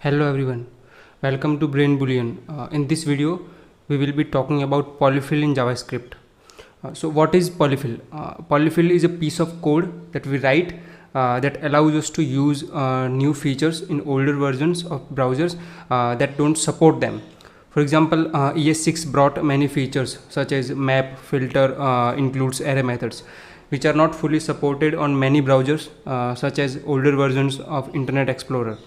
Hello everyone, welcome to Brain Boolean. In this video, we will be talking about polyfill in JavaScript. So what is polyfill? Polyfill is a piece of code that we write that allows us to use new features in older versions of browsers that don't support them. For example, ES6 brought many features such as map, filter, includes array methods, which are not fully supported on many browsers such as older versions of Internet Explorer.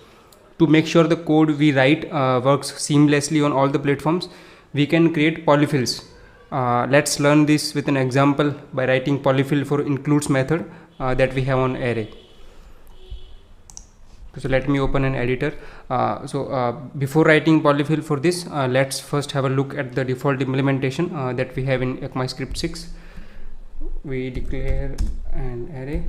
To make sure the code we write works seamlessly on all the platforms, we can create polyfills. Let's learn this with an example by writing polyfill for includes method that we have on array. So let me open an editor. Before writing polyfill for this, let's first have a look at the default implementation that we have in ECMAScript 6. We declare an array.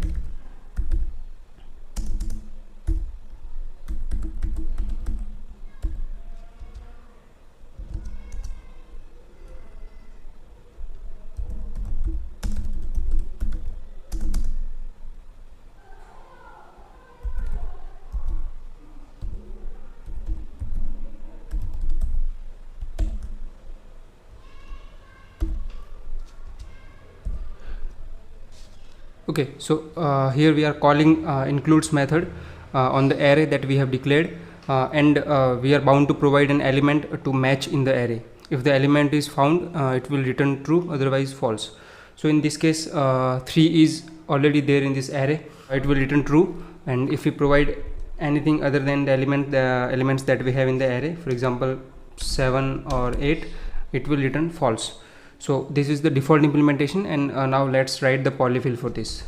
Okay, so here we are calling includes method on the array that we have declared, and we are bound to provide an element to match in the array. If the element is found, it will return true, otherwise false. So in this case, 3 is already there in this array, it will return true. And if we provide anything other than the elements that we have in the array, for example 7 or 8, it will return false. So this is the default implementation, and now let's write the polyfill for this.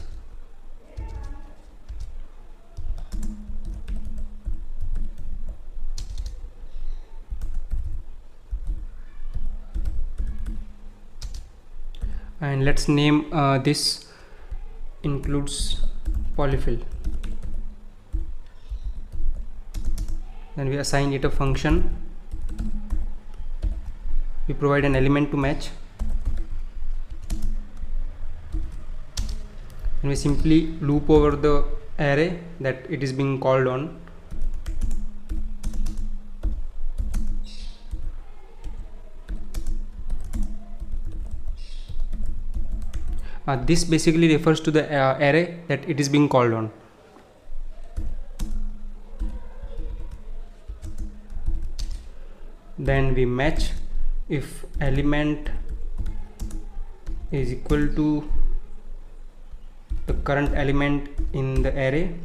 And let's name this includes polyfill. Then we assign it a function. We provide an element to match, and we simply loop over the array that it is being called on. This basically refers to the array that it is being called on. Then we match if element is equal to the current element in the array.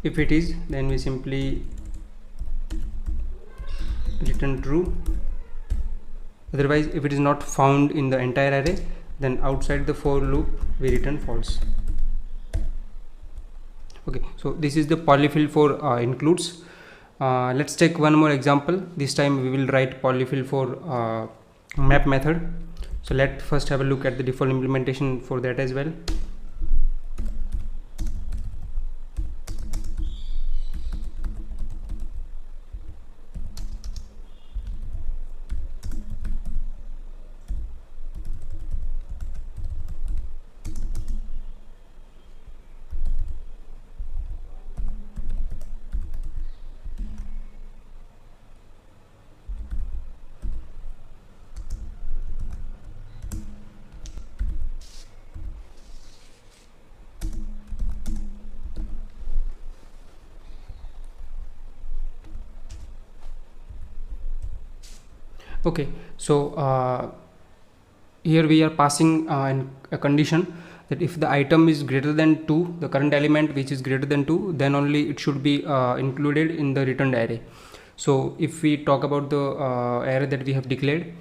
If it is, then we simply return true. Otherwise, if it is not found in the entire array, then outside the for loop we return false. Okay, so this is the polyfill for includes. Let's take one more example. This time we will write polyfill for map method. So let's first have a look at the default implementation for that as well. Okay, so here we are passing a condition that if the item is greater than 2, the current element which is greater than 2, then only it should be included in the returned array. So if we talk about the array that we have declared,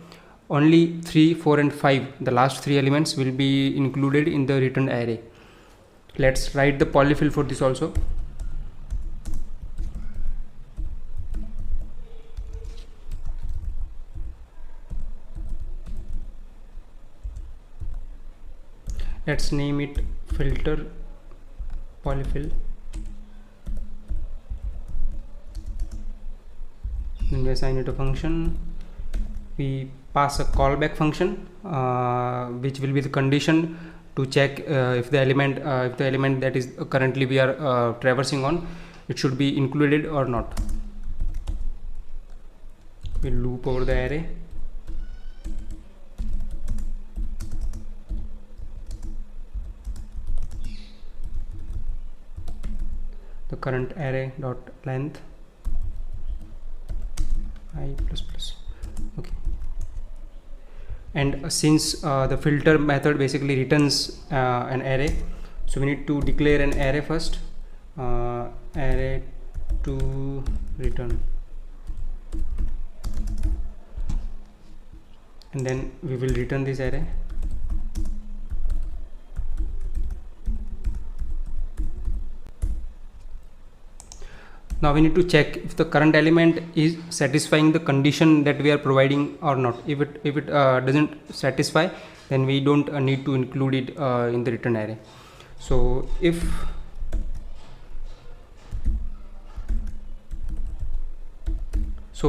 only 3, 4 and 5, the last 3 elements will be included in the returned array. Let's write the polyfill for this also. Let's name it filter polyfill. Then we assign it a function. We pass a callback function which will be the condition to check if the element that is currently we are traversing on it should be included or not. We'll loop over the array. The current array dot length I plus plus. Okay. And since the filter method basically returns an array, so we need to declare an array first. Array to return, and then we will return this array. Now we need to check if the current element is satisfying the condition that we are providing or not. If it doesn't satisfy, then we don't need to include it in the return array. So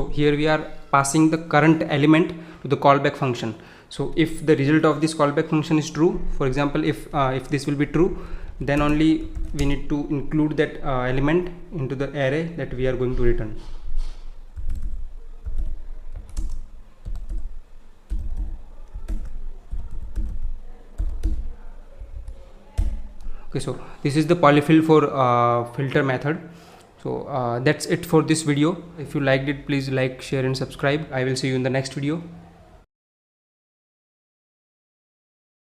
here we are passing the current element to the callback function. So if the result of this callback function is true, for example, if this will be true, then only we need to include that element into the array that we are going to return. Okay, so this is the polyfill for filter method. So that's it for this video. If you liked it, please like, share and subscribe. I will see you in the next video.